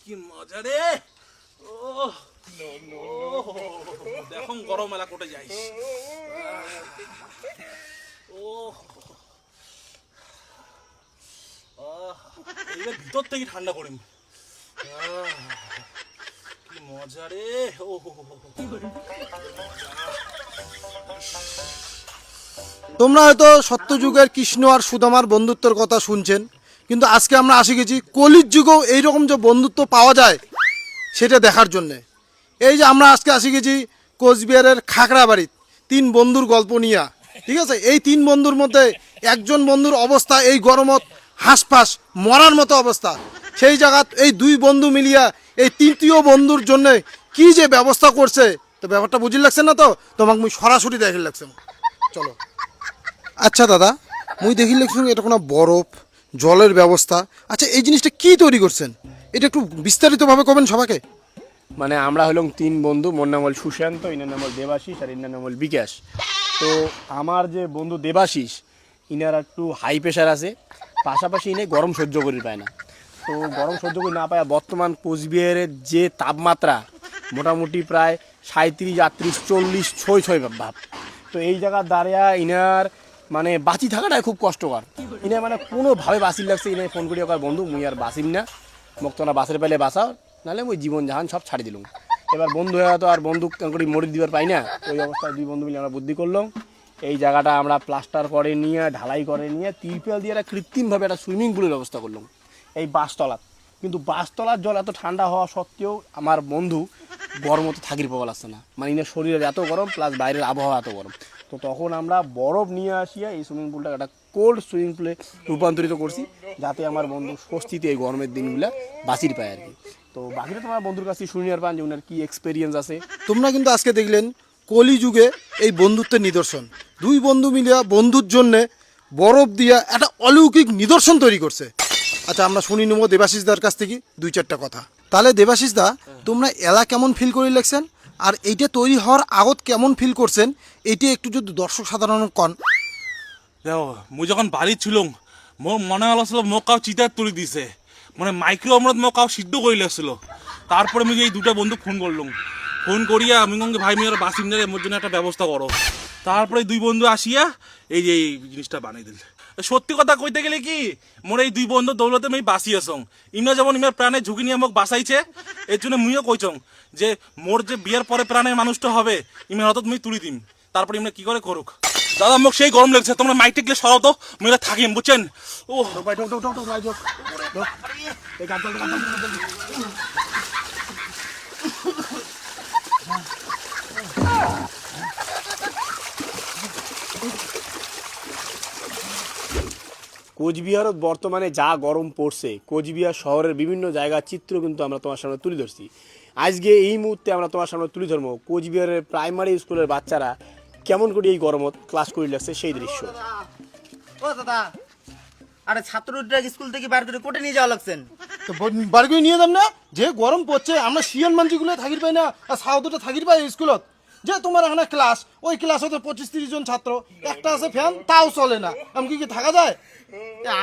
কি মজা রে। ও দেখো গরম মেলা কোটে যাইস। ও এইবার ভিতর থেকে ঠান্ডা করিম। কি মজা রে। ও তোমরা হয়তো সত্যযুগের কৃষ্ণ আর সুদামার বন্ধুত্বের কথা শুনছেন, কিন্তু আজকে আমরা আসি গেছি কলির যুগেও এইরকম যে বন্ধুত্ব পাওয়া যায় সেটা দেখার জন্যে। এই যে আমরা আজকে আসি গেছি কোচবিহারের খাগড়াবাড়ির তিন বন্ধুর গল্প নিয়ে। ঠিক আছে, এই তিন বন্ধুর মধ্যে একজন বন্ধুর অবস্থা এই গরমত হাঁসফাঁস মরার মতো অবস্থা। সেই জায়গাত এই দুই বন্ধু মিলিয়া এই তৃতীয় বন্ধুর জন্যে কি যে ব্যবস্থা করছে, তো ব্যাপারটা বুঝি লাগছে না। তো তোমাকে মুই সরাসরি দেখে লাগছে। চলো। আচ্ছা দাদা, মুই দেখি লাগছি এটা কোনো বরফ জলের ব্যবস্থা। আচ্ছা, এই জিনিসটা কি তৈরি করছেন, এটা একটু বিস্তারিতভাবে করবেন সবাইকে। মানে আমরা হলাম তিন বন্ধু, মোর নাম হল সুশান্ত, ইনার নাম হল দেবাশিস আর ইনার নাম হল বিকাশ। তো আমার যে বন্ধু দেবাশিস, ইনার একটু হাই প্রেশার আছে, পাশাপাশি ইনি গরম সহ্য করি পায় না। তো গরম সহ্য করি না পায় বর্তমান কোচবিহারের যে তাপমাত্রা মোটামুটি প্রায় 37, 38, 40, ছয় ভাব। তো এই জায়গার দাঁড়িয়ে ইনার মানে বাঁচি থাকাটাই খুব কষ্টকর। ইনার মানে কোনোভাবে বাঁচির লাগছে। ইনার ফোন করি ওকার বন্ধু মুই আর বাঁচিম না, মোক তোমরা বাসের পেলে বাঁচাও, নাহলে মুই জীবন জাহান সব ছাড়ি দিলুম। এবার বন্ধু হয়ে তো আর বন্ধু করি মরি দিবার পাই না। ওই অবস্থায় দুই বন্ধু মিলে আমরা বুদ্ধি করলাম, এই জায়গাটা আমরা প্লাস্টার করে নিয়ে ঢালাই করে নিয়ে তিরপল দিয়ে একটা কৃত্রিমভাবে একটা সুইমিং পুলের ব্যবস্থা করলাম এই বাসতলার। কিন্তু বাসতলার জল এত ঠান্ডা হওয়া সত্ত্বেও আমার বন্ধু গরমতে থাকির পাওয়া লাগছে না। মানে ইনার শরীরের এত গরম প্লাস বাইরের আবহাওয়া এত গরম। তো তখন আমরা বরফ নিয়ে আসিয়া এই সুইমিং পুলটা একটা কোল্ড সুইমিং পুলে রূপান্তরিত করছি, যাতে আমার বন্ধু স্বস্তিতে এই গরমের দিনগুলো বাঁচির পায় আর কি। তো বাকিটা তোমার বন্ধুর কাছে শুনি আর পান যে ওনার কী এক্সপিরিয়েন্স আছে। তোমরা কিন্তু আজকে দেখলেন কলিযুগে এই বন্ধুত্বের নিদর্শন। দুই বন্ধু মিলিয়া বন্ধুর জন্যে বরফ দিয়া একটা অলৌকিক নিদর্শন তৈরি করছে। আচ্ছা, আমরা শুনি নেবো দেবাশিসদার কাছ থেকে দুই চারটা কথা। তাহলে দেবাশিসদা, তোমরা এলা কেমন ফিল করে লাগছেন, আর এইটা তৈরি হওয়ার আগত কেমন ফিল করছেন, এইটা একটু যদি দর্শক সাধারণ কন। দেখো মুই যখন বাড়ি ছিলাম মোর মনে হলো মোক কাউ চিতার তুলি দিছে, মানে মাইক্রো অমরত মোক কাউ সিদ্ধ করে লাগছিল। তারপরে আমি এই দুটা বন্ধু ফোন করলাম, ফোন করিয়া আমি কঙ্গে ভাই মেয়ের বাসিন্দারে মোর জন্য একটা ব্যবস্থা করো। তারপরে দুই বন্ধু আসিয়া এই যে এই জিনিসটা বানিয়ে দিল। সত্যি কথা কইতে গেলে কি, মোর এই দুই বন্ধু দৌলতে আমি বাঁচিয়েছং। ইমরা যেমন ইমার প্রাণের ঝুঁকি নিয়ে মোক বাঁচাইছে, এর জন্য মুইও কইছং যে মোর যে বিয়ের পরে প্রাণের মানুষটা হবে ইমার হয়তো তুমি তুলি দিম। তারপরে ইমরা কি করে করুক। দাদা মোক সেই গরম লাগছে, তোমরা মাইটে গেলে সরাও তো, মেয়েরা থাকিম বুঝছেন। ও কোচবিহারত বর্তমানে যা গরম পড়ছে, কোচবিহার শহরের বিভিন্ন জায়গার চিত্র কিন্তু আমরা তোমার সামনে তুলে ধরছি। আজকে এই মুহূর্তে আমরা তোমার সামনে তুলে ধরবো কোচবিহারের প্রাইমারি স্কুলের বাচ্চারা কেমন করে এই গরমত ক্লাস করে লাগছে সেই দৃশ্য। ও দাদা, আরে ছাত্ররা স্কুল থেকে বাইরে করে কোটে নিয়ে যাওয়া লাগছেন। তো বাড়ি করে নিয়ে যাম না, যে গরম পড়ছে আমরা শিয়ান মানজিগুলো থাকির পাই না, আর সাউথটা থাকির পাই স্কুলত। যে তোমার এখানে ক্লাস, ওই ক্লাস হতে 25-30 জন ছাত্র, একটা আছে ফ্যান, তাও চলে না, এমনকি কি থাকা যায়?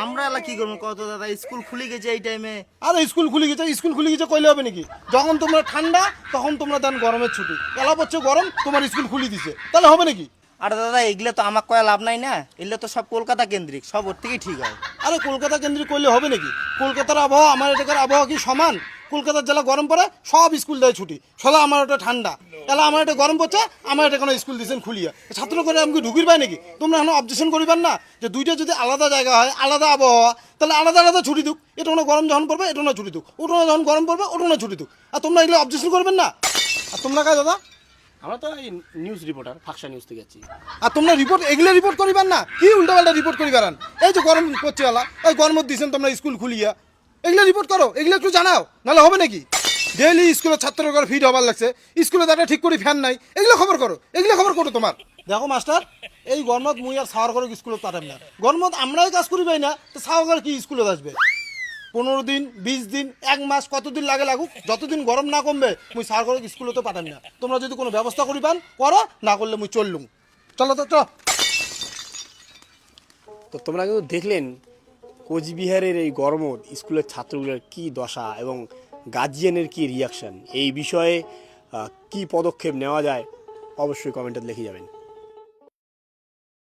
আমরা এলা কি করবো কত দাদা, স্কুল খুলে গেছে এই টাইমে। আরে স্কুল খুলে গেছে কইলে হবে নাকি? যখন তোমরা ঠান্ডা তখন তোমরা দেন গরমের ছুটি, এলা পড়ছে গরম তোমার স্কুল খুলে দিছে, তাহলে হবে নাকি? আরে দাদা, এগুলো তো আমার কয়া লাভ নাই না, এগুলো তো সব কলকাতা কেন্দ্রিক, সব ওর থেকেই ঠিক হয়। আরে কলকাতা কেন্দ্রিক করলে হবে নাকি? কলকাতার আবহাওয়া আমার এটাকার আবহাওয়া কি সমান? কলকাতার জেলা গরম পড়ে সব স্কুল দেয় ছুটি, সদা আমার ওটা ঠান্ডা, এলা আমার এটা গরম পড়ছে, আমার এটা কোনো স্কুল দিচ্ছেন খুলিয়া, ছাত্র করে আমাকে ঢুকির পায় নাকি? তোমরা এখন অবজেকশন করিবার না যে দুইটা যদি আলাদা জায়গা হয়, আলাদা আবহাওয়া, তাহলে আলাদা আলাদা ছুটি দুক। এটা কোনো গরম যখন পড়বে এটা না ছুটি দুক, ওটা যখন গরম পড়বে ওটা না ছুটি দুক। আর তোমরা এগুলো অবজেকশন করবেন না। আর তোমরা কাজ দাদা, আমরা তো এই নিউজ রিপোর্টার, ফাঁকশা নিউজ থেকে যাচ্ছি। আর তোমরা এগুলো রিপোর্ট করিবার না, কি উল্টাপাল্টা রিপোর্ট করিবার? এই যে গরম করছে আলা, এই গরম দিচ্ছেন তোমরা স্কুল খুলিয়া, এগুলো রিপোর্ট করো, এগুলো একটু জানাও, নাহলে হবে নাকি? ডেইলি স্কুলের ছাত্রের ঘর ফিট হবার লাগছে, স্কুলে তারা ঠিক করে ফ্যান নাই, এগুলো খবর করো তোমার। দেখো মাস্টার, এই গরমত মুই আর সাওয়ার করে স্কুলে পাঠাম না। গরমত আমরাই কাজ করি পাই না, তো সাওয়ার কি স্কুলে আসবে? 15 দিন, 20 দিন, 1 মাস, কতদিন লাগে লাগুক, যতদিন গরম না কমবে মুই সাওয়ার করে স্কুলে তো পাঠাম না। তোমরা যদি কোনো ব্যবস্থা করি পান করো, না করলে মুই চললুম। চলো তো চলো। তো তোমরা কিন্তু দেখলেন কোচবিহারের এই গরমত স্কুলের ছাত্রগুলোর কি দশা এবং গার্জিয়ানের কি রিয়াকশান, এই বিষয়ে কি পদক্ষেপ নেওয়া যায় অবশ্যই কমেন্টে লিখে যাবেন।